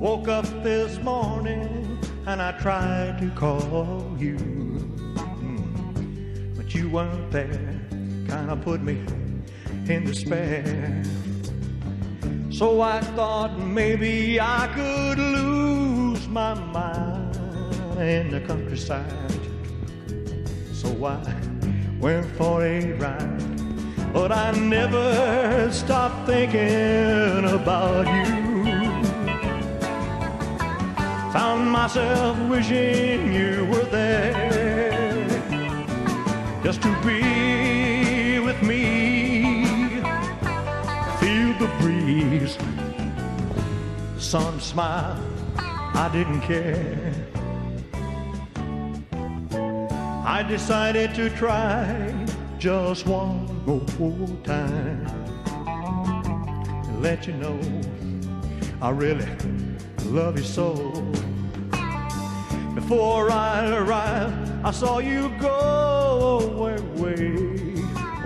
Woke up this morning and I tried to call you, but you weren't there. Kinda put me in despair. So I thought maybe I could lose my mind in the countryside. So I went for a ride, but I never stopped thinking about you. Found myself wishing you were there, just to be with me. Feel the breeze, sun smile, I didn't care. I decided to try just one more time, let you know I really love you so. Before I arrived, I saw you go away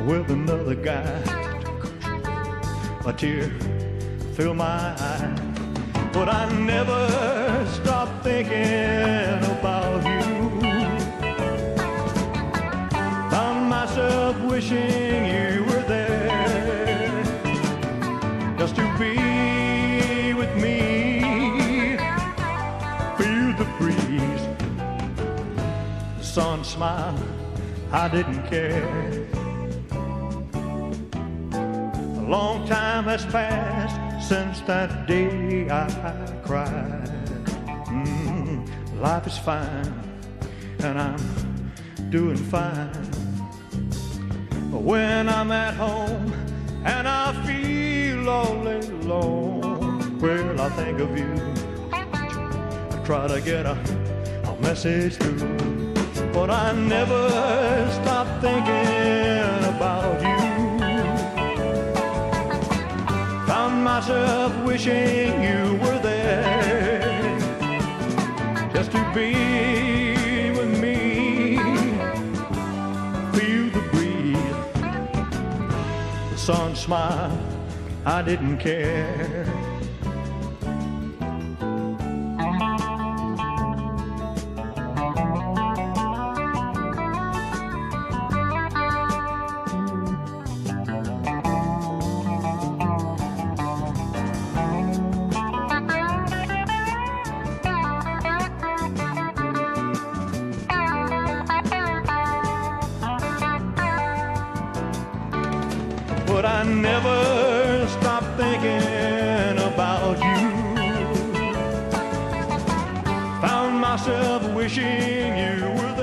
with another guy. A tear filled my eye, but I never stopped thinking about you. Found myself wishing you were there, just to be with me. Feel the breeze, the sun smile, I didn't care. A long time has passed since that day I cried. Life is fine and I'm doing fine. But when I'm at home and I feel all alone, well, I think of you. I try to get a message through, but I never stop thinking about you. Found myself wishing you were there, just to be with me. Feel the breeze, the sun smile, I didn't care. But I never stopped thinking about you. Found myself wishing you were there.